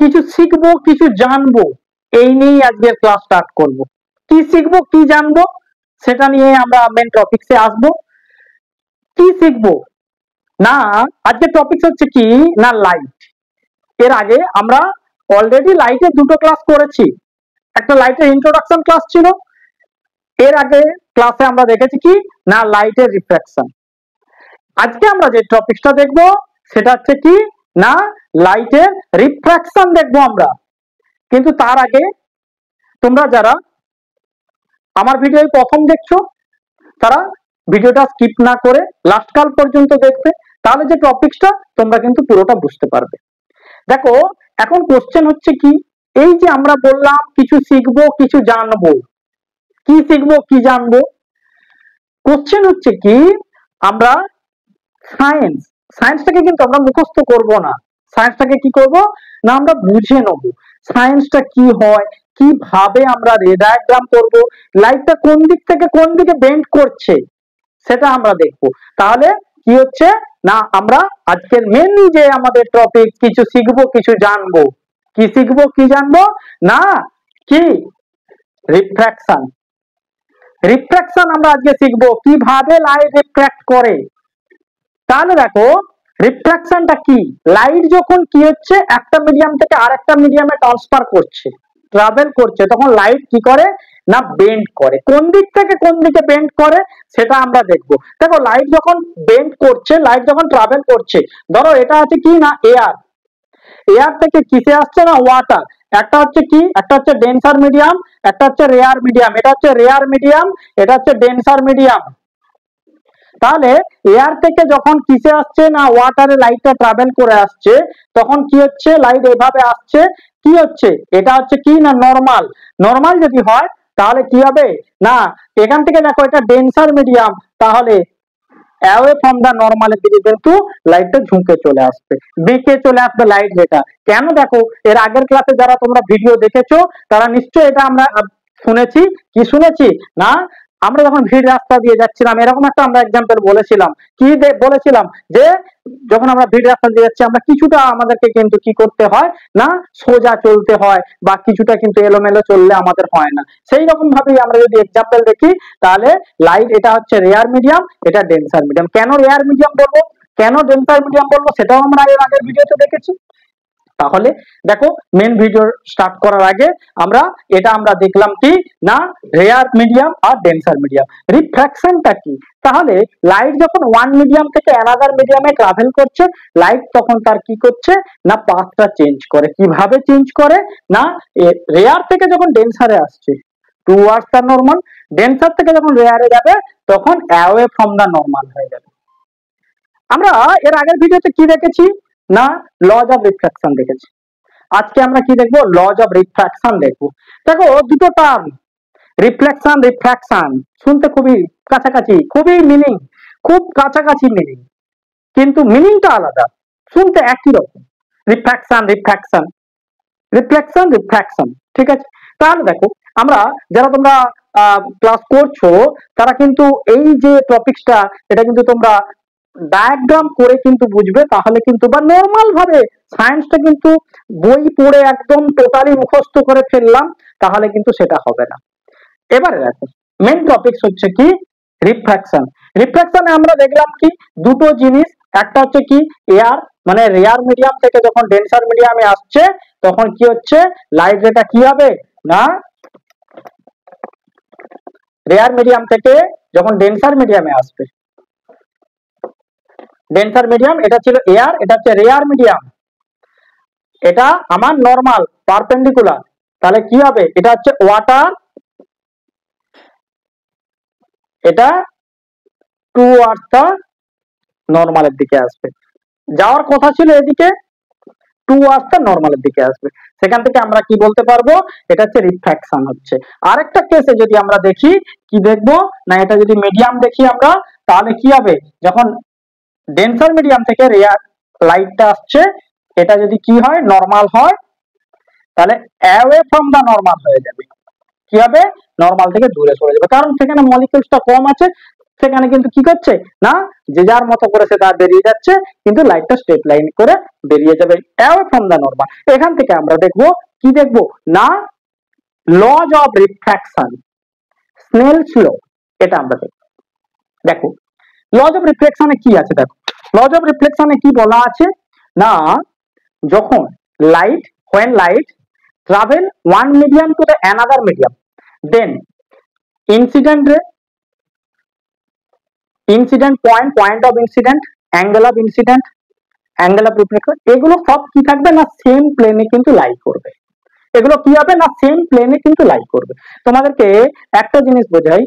কিছু শিখবো কিছু জানবো, এই নিয়েই আজকের ক্লাস স্টার্ট করব। কি শিখবো কি জানবো সেটা নিয়ে আমরা মেন টপিকসে আসবো। কি শিখবো না, আজকের টপিক হচ্ছে কি না লাইট। এর আগে আমরা অলরেডি লাইটের দুটো ক্লাস করেছি। একটা লাইটের ইন্ট্রোডাকশন ক্লাস ছিল, এর আগে ক্লাসে আমরা দেখেছি কি না লাইটের রিফ্র্যাকশন। আজকে আমরা যে টপিকটা দেখব সেটা হচ্ছে কি না লাইটের রিফ্র্যাকশন দেখবো আমরা। কিন্তু তার আগে তোমরা যারা আমার ভিডিও প্রথম দেখছো তারা ভিডিওটা স্কিপ না করে লাস্ট কাল পর্যন্ত দেখবে, তাহলে যে টপিকটা তোমরা কিন্তু পুরোটা বুঝতে পারবে। দেখো এখন কোশ্চেন হচ্ছে কি, এই যে আমরা বললাম কিছু শিখবো কিছু জানবো, কি শিখবো কি জানবো, কোশ্চেন হচ্ছে কি আমরা সায়েন্সটাকে কিন্তু আমরা মুখস্থ করব না, সায়েন্সটাকে কি করব না আমরা বুঝে নেব। সায়েন্সটা কি হয়, কিভাবে আমরা রে ডায়াগ্রাম করব, লাইটটা কোন দিক থেকে কোন দিকে বেন্ড করছে সেটা আমরা দেখব। তাহলে কি হচ্ছে না আমরা আজকের মেন যে আমাদের টপিক কিছু শিখবো কিছু জানবো, কি শিখবো কি জানবো না কি রিফ্র্যাকশন। রিফ্র্যাকশন আমরা আজকে শিখবো কিভাবে লাইট রিফ্র্যাক্ট করে। তাহলে দেখো রিফ্র্যাকশনটা কি, লাইট যখন কি হচ্ছে একটা মিডিয়াম থেকে আরেকটা মিডিয়ামে ট্রান্সফার করছে ট্রাভেল করছে তখন লাইট কি করে না বেন্ড করে। কোন দিক থেকে কোন দিকে বেন্ড করে সেটা আমরা দেখবো। দেখো লাইট যখন বেন্ড করছে, লাইট যখন ট্রাভেল করছে, ধরো এটা আছে কি না এয়ার, এয়ার থেকে কিসে আসছে না ওয়াটার। একটা হচ্ছে কি একটা হচ্ছে ডেন্সার মিডিয়াম, একটা হচ্ছে রেয়ার মিডিয়াম। এটা হচ্ছে রেয়ার মিডিয়াম, এটা হচ্ছে ডেন্সার মিডিয়াম। তাহলে এয়ার থেকে যখন কিসে আসছে না ওয়াটারে লাইটটা ট্রাভেল করে আসছে তখন কি হচ্ছে লাইট এভাবে আসছে, কি হচ্ছে এটা হচ্ছে কি না নরমাল। নরমাল যদি হয় তাহলে কি হবে না এখান থেকে দেখো এটা ডেন্সার মিডিয়াম, তাহলে অ্যাওয়ে ফ্রম দা নরমালের দিকে কিন্তু লাইটটা ঝুঁকে চলে আসবে, বেঁকে চলে আসবে লাইট। যেটা কেন দেখো এর আগের ক্লাসে যারা তোমরা ভিডিও দেখেছো তারা নিশ্চয়ই এটা আমরা শুনেছি। কি শুনেছি না আমরা যখন ভিড় রাস্তা দিয়ে যাচ্ছিলাম এরকম একটা আমরা এক্সাম্পল বলেছিলাম। কি বলেছিলাম যে যখন আমরা ভিড় রাস্তা দিয়ে যাচ্ছি আমরা কিছুটা আমাদেরকে কিন্তু কি করতে হয় না সোজা চলতে হয়, বা কিছুটা কিন্তু এলোমেলো চললে আমাদের হয় না। সেই রকম ভাবেই আমরা যদি এক্সাম্পল দেখি তাহলে লাইট এটা হচ্ছে রেয়ার মিডিয়াম, এটা ডেন্সার মিডিয়াম। কেন রেয়ার মিডিয়াম বলবো কেন ডেন্সার মিডিয়াম বলবো সেটাও আমরা এর আগের ভিডিওতে দেখেছি। তাহলে দেখো মেন ভিডিও স্টার্ট করার আগে আমরা দেখলাম কি না রেয়ার মিডিয়াম আর ডেন্সার মিডিয়াম। রিফ্র্যাকশনটা কি, তাহলে লাইট যখন ওয়ান মিডিয়াম থেকে অ্যানাদার মিডিয়ামে ট্রাভেল করছে লাইট তখন তার কি করছে না পাথটা চেঞ্জ করে। কিভাবে চেঞ্জ করে না রেয়ার থেকে যখন ডেন্সারে আসছে টুয়ার্ডস দা নরমাল, ডেন্সার থেকে যখন রেয়ারে যাবে তখন অ্যাওয়ে ফ্রম দা নরমাল হয়ে যাবে। আমরা এর আগের ভিডিওতে কি দেখেছি না লজ অফ রিফ্র্যাকশন দেখেছি। আজকে আমরা কি দেখবো লজ অফ রিফ্র্যাকশন দেখবো। দেখো দুটো টার্ম রিফ্লেকশন রিফ্র্যাকশন শুনতে খুবই কাছাকাছি, খুবই মিনিং খুব কাছাকাছি মিনিং, কিন্তু মিনিংটা আলাদা, শুনতে একই রকম। রিফ্র্যাকশন রিফ্র্যাকশন রিফ্লেকশন রিফ্র্যাকশন, ঠিক আছে। তাহলে দেখো আমরা যারা তোমরা ক্লাস করছো তারা কিন্তু এই যে টপিকসটা এটা কিন্তু তোমরা ডায়াগ্রাম করে কিন্তু বুঝবে, তাহলে কিন্তু বা নরমাল ভাবে সায়েন্সটা কিন্তু বই পড়ে একদম টোটালি মুখস্থ করে ফেললাম তাহলে কিন্তু সেটা হবে না। এবারে দেখো মেন টপিকস হচ্ছে কি রিফ্র্যাকশন। রিফ্র্যাকশনে আমরা দেখলাম কি দুটো জিনিস, একটা হচ্ছে কি এয়ার মানে রেয়ার মিডিয়াম থেকে যখন ডেন্সার মিডিয়ামে আসছে তখন কি হচ্ছে লাইট রেটা কি হবে না রেয়ার মিডিয়াম থেকে যখন ডেন্সার মিডিয়ামে আসবে, ডেন্সার মিডিয়াম এটা ছিল এয়ার, এটা হচ্ছে রেয়ার মিডিয়াম, এটা আমার নরমাল পারপেন্ডিকুলার, তাহলে কি হবে এটা হচ্ছে ওয়াটার, এটা টুয়ার্ডস দা নরমালের দিকে আসবে, যাওয়ার কথা ছিল এদিকে টুয়ার্ডস দা নরমালের দিকে আসবে। সেখান থেকে আমরা কি বলতে পারবো এটা হচ্ছে রিফ্র্যাকশন হচ্ছে। আরেকটা কেসে যদি আমরা দেখি কি দেখবো না এটা যদি মিডিয়াম দেখি আমরা তাহলে কি হবে যখন ডেন্সার মিডিয়াম থেকে রেয়ার লাইটটা আসছে এটা যদি কি হয় নরমাল হয় তাহলে অ্যাওয়ে ফ্রম দা নরমাল হয়ে যাবে। কি হবে নরমাল থেকে দূরে সরে যাবে, কারণ সেখানে মলিকিউলসটা কম আছে, সেখানে কিন্তু কি করছে না, যে যার মতো করে সে তার বেরিয়ে যাচ্ছে, কিন্তু লাইটটা স্ট্রেট লাইন করে বেরিয়ে যাবে অ্যাওয়ে ফ্রম দ্য নর্মাল। এখান থেকে আমরা দেখবো কি দেখবো না, লজ অফ রিফ্র্যাকশন, স্নেলস ল, এটা আমরা দেখবো। দেখো লজ অফ রিফ্লেকশনে কি আছে, দেখো লজ অফ রিফ্লেকশনে কি বলা আছে না, যখন light, when light travel one medium to the another medium, then incident ray, incident point, point of incident, angle of incident, angle of reflection, এগুলো সব কি থাকবে না, সেম প্লেনে কিন্তু লাই করবে। এগুলো কি হবে না, সেম প্লেনে কিন্তু লাই করবে। তোমাদেরকে একটা জিনিস বোঝাই,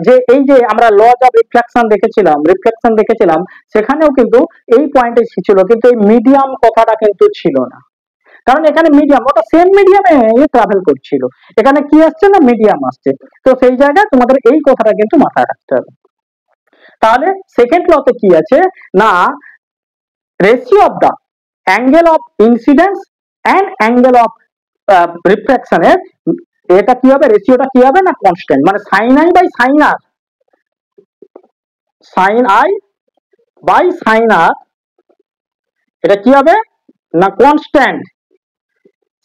যে এই যে আমরা লজ অফ রিফ্লেকশন দেখেছিলাম, সেখানেও কিন্তু এই পয়েন্টে ছিল, কিন্তু এই মিডিয়াম কথাটা কিন্তু ছিল না, কারণ এখানে মিডিয়াম, ওটা সেম মিডিয়ামে ট্রাভেল করছিল, এখানে কি আসছে না, মিডিয়াম আসছে। তো সেই জায়গায় তোমাদের এই কথাটা কিন্তু মাথায় রাখতে হবে। তাহলে সেকেন্ড লতে কি আছে না, ratio of the angle of incidence and angle of রিফ্র্যাকশনের, এটা কি হবে, রেশিওটা কি হবে না, কনস্ট্যান্ট, মানে sine I by sine R, sine I by sine R, এটা কি হবে না, কনস্ট্যান্ট।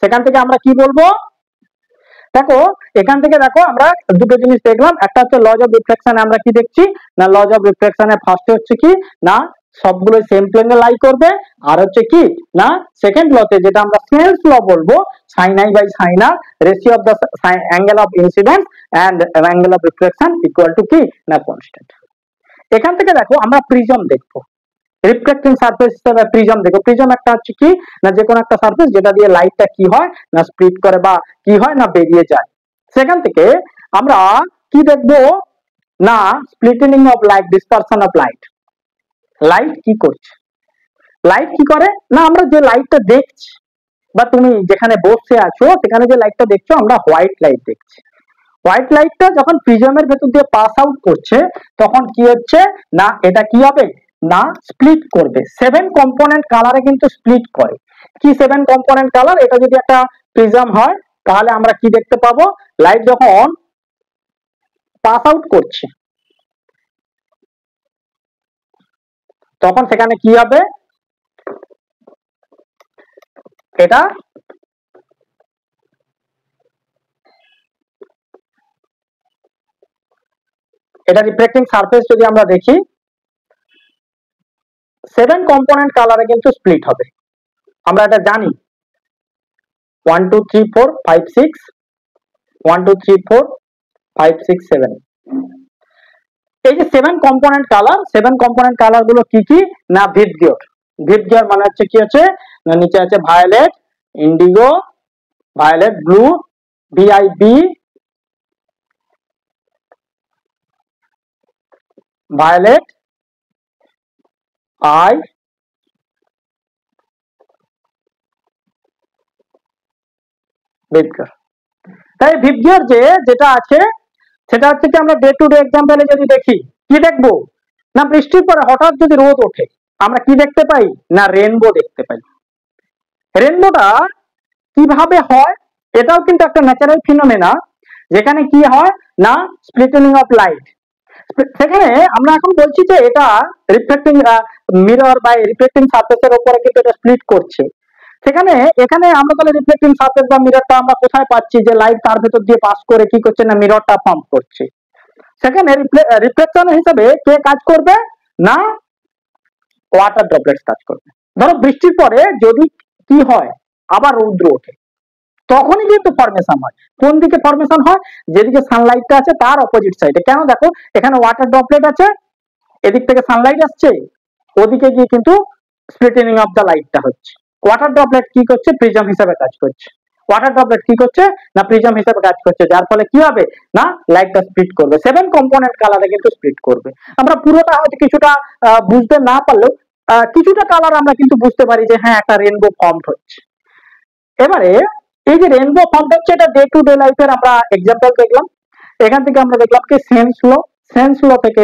সেখান থেকে আমরা কি বলবো, দেখো এখান থেকে দেখো আমরা দুটো জিনিস দেখলাম, একটা হচ্ছে লজ অফ রিফ্লেকশন, আমরা কি দেখছি না, লজ অফ রিফ্লেকশনের ফার্স্টে হচ্ছে কি না, সবগুলো সেম প্লেনে লাই করবে, আর হচ্ছে কি না, সেকেন্ড লতে যেটা আমরা স্নেলস ল বলবো, sine I by sine r, ratio of the angle of incidence and angle of reflection equal to কি না, কনস্ট্যান্ট। এখান থেকে দেখো আমরা প্রিজম দেখবো, রিফ্লেক্টিং সারফেস হিসেবে প্রিজম দেখো। প্রিজম একটা হচ্ছে কি না, যে কোনো একটা সারফেস যেটা দিয়ে লাইটটা কি হয় না, স্প্লিট করে বা কি হয় না, বেরিয়ে যায়। সেখান থেকে আমরা কি দেখবো না, splitting of light, dispersion of light. Light কি করছে, লাইট কি করে না, আমরা যে লাইটটা দেখছি বা তুমি যেখানে বসে আছো সেখানে যে লাইটটা দেখছো, আমরা হোয়াইট লাইট দেখছি। হোয়াইট লাইটটা যখন প্রিজমের ভেতর দিয়ে পাস আউট করছে, তখন কি হচ্ছে না, এটা কি হবে না, স্প্লিট করবে। 7 কম্পোনেন্ট কালারে কিন্তু স্প্লিট করে। কি 7 কম্পোনেন্ট কালার, এটা যদি একটা প্রিজম হয় তাহলে আমরা কি দেখতে পাবো, লাইট যখন পাস আউট করছে তখন সেখানে কি হবে, এটা রিফ্লেক্টিং সারফেস যদি আমরা দেখি, 7 কম্পোনেন্ট কালারে কিন্তু স্প্লিট হবে, আমরা এটা জানি। 1 2 3 4 5 6, 1 2 3 4 5 6 7, এই যে 7 কম্পোনেন্ট কালার, 7 কম্পোনেন্ট কালার গুলো কি কি না, ভিবজিওর। ভিবজিওর মানে হচ্ছে কি হচ্ছে না, নিচে আছে violet, indigo, violet, blue, VIB, violet, I, VIBGYOR. তাই ভিবজিওর যেটা আছে সেটা হচ্ছে কি, আমরা ডে টু ডে এক্সাম্পলে যদি দেখি, কি দেখবো না, বৃষ্টির পরে হঠাৎ যদি রোদ ওঠে, আমরা কি দেখতে পাই না, রেনবো দেখতে পাই। রেনবোটা কিভাবে হয়, এটাও কিন্তু একটা ন্যাচারাল ফিনোমেনা, যেখানে কি হয় না, স্প্লিটেনিং অফ লাইট। সেখানে আমরা এখন বলছি যে এটা রিফ্লেক্টিং মিরর বা রিফ্লেক্টিং সারফেসের উপরে কিন্তু এটা স্প্লিট করছে। সেখানে এখানে আমরা তাহলে রিফ্লেক্টিং সারফেস বা মিররটা আমরা কোথায় পাচ্ছি, যে লাইট তার ভেতর দিয়ে পাস করে কি করছে না, মিররটা ফর্ম করছে। সেখানে রিফ্লেকশন হিসেবে কে কাজ করবে না, ওয়াটার ড্রপলেটস কাজ করবে। ধরো বৃষ্টির পরে যদি কি হয়, আবার রৌদ্র ওঠে, তখনই কিন্তু ফরমেশন হয়। কোন দিকে ফরমেশন হয়, যেদিকে সানলাইটটা আছে তার অপোজিট সাইডে। কেন, দেখো এখানে ওয়াটার ড্রপলেট আছে, এদিক থেকে সানলাইট আসছে, ওদিকে গিয়ে কিন্তু স্প্লিটেনিং অফ দ্য লাইটটা হচ্ছে। ওয়াটার ড্রপলেট কি করছে, প্রিজম হিসেবে কাজ করছে। ওয়াটার ড্রপলেট কি করছে না, প্রিজম হিসেবে কাজ করছে, যার ফলে কি হবে না, লাইটটা স্প্লিট করবে। 7 কম্পোনেন্ট কালারে কিন্তু স্প্লিট করবে। আমরা পুরোটা হয়তো কিছুটা বুঝতে না পারলেও কিছুটা কালার আমরা কিন্তু বুঝতে পারি যে হ্যাঁ, একটা রেনবো ফর্ম হচ্ছে। এবারে এই যে রেনবো ফর্ম হচ্ছে, এটা ডে টু ডে লাইফের আমরা এক্সাম্পল দেখলাম। এখান থেকে আমরা দেখলাম কি সেন্স ল, সেন্স ল থেকে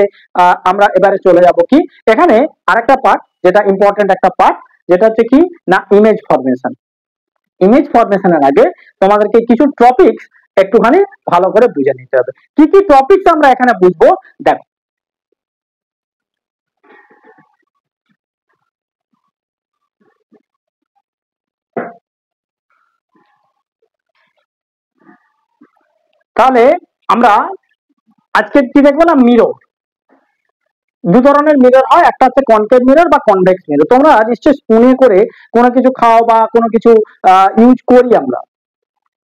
আমরা এবারে চলে যাব কি, এখানে আরেকটা পার্ট যেটা ইম্পর্টেন্ট একটা পার্ট, যেটা হচ্ছে কি না, ইমেজ ফরমেশন। ইমেজ ফরমেশনের আগে তোমাদেরকে কিছু টপিকস একটুখানি ভালো করে বুঝে নিতে হবে। কি কি টপিকস আমরা এখানে বুঝবো, দেখো তাহলে আমরা আজকে কি দেখবো না, মিরর। দু ধরনের মিরর হয়, একটা হচ্ছে কনকেভ মিরর বা কনভেক্স মিরর। তোমরা নিশ্চয়ই স্পুনে করে কোনো কিছু খাও বা কোনো কিছু ইউজ করি আমরা,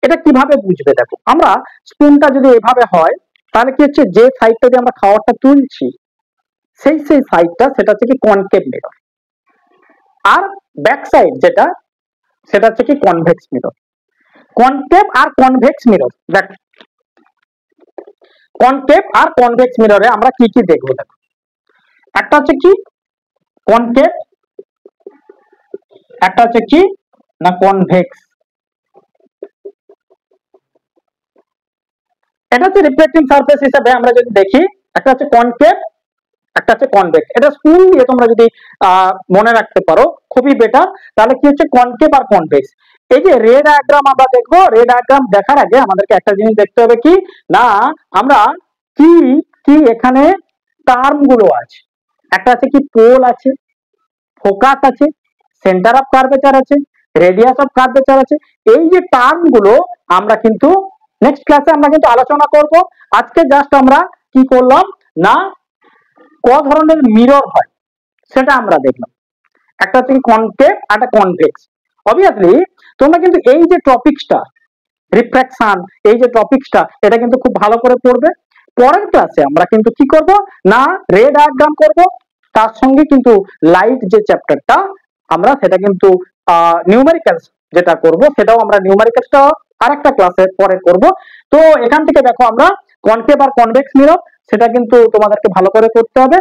এটা কিভাবে বুঝবে? দেখো, আমরা স্পুনটা যদি এভাবে হয় তাহলে কি হচ্ছে, যে সাইডটা দিয়ে আমরা খাবারটা তুলছি সেই সাইডটা, সেটা হচ্ছে কি কনকেভ মিরর। আর ব্যাক সাইড যেটা, সেটা হচ্ছে কি কনভেক্স মিরর। কনকেভ আর কনভেক্স মিরর, দেখ কনকেভ আর কনভেক্স মিররে আমরা কি কি দেখবো? দেখো, একটা হচ্ছে কি কনকেভ, একটা হচ্ছে কি না কনভেক্স। এটা হচ্ছে রিফ্লেক্টিং সারফেস হিসেবে আমরা যদি দেখি, একটা হচ্ছে কনকেভ, একটা হচ্ছে কনভেক্স। এটা স্কুল দিয়ে তোমরা যদি মনে রাখতে পারো খুবই বেটার। তাহলে কি হচ্ছে কনকেভ আর কনভেক্স। এই যে রে ডায়াগ্রাম আমরা দেখবো, রে ডায়াগ্রাম দেখার আগে আমাদেরকে একটা জিনিস দেখতে হবে কি না, আমরা কি কি এখানে টার্ম গুলো আছে। একটা আছে কি পোল আছে, ফোকাস আছে, সেন্টার অফ কার্ভেচার আছে, রেডিয়াস অফ কার্ভেচার আছে। এই যে টার্ম গুলো আমরা কিন্তু নেক্সট ক্লাসে আমরা কিন্তু আলোচনা করব। আজকে জাস্ট আমরা কি করলাম না, ক ধরনের মিরর হয় সেটা আমরা দেখলাম। একটা হচ্ছে কনকেভ আর একটা কনভেক্স। অবভিয়াসলি তোমরা কিন্তু এই যে টপিকসটা রিফ্র্যাকশন, এই যে টপিকসটা, এটা কিন্তু খুব ভালো করে পড়বে। পরের ক্লাসে আমরা কিন্তু কি করব না, রে ডায়াগ্রাম করব, তার সঙ্গে কিন্তু লাইট যে চ্যাপ্টারটা আমরা সেটা কিন্তু নিউমেরিক্যালস যেটা করব, সেটাও আমরা নিউমেরিক্যালসটা আরেকটা ক্লাসে পরে করব। তো এখান থেকে দেখো আমরা কনকেভ আর কনভেক্স মিরর সেটা কিন্তু তোমাদেরকে ভালো করে করতে হবে।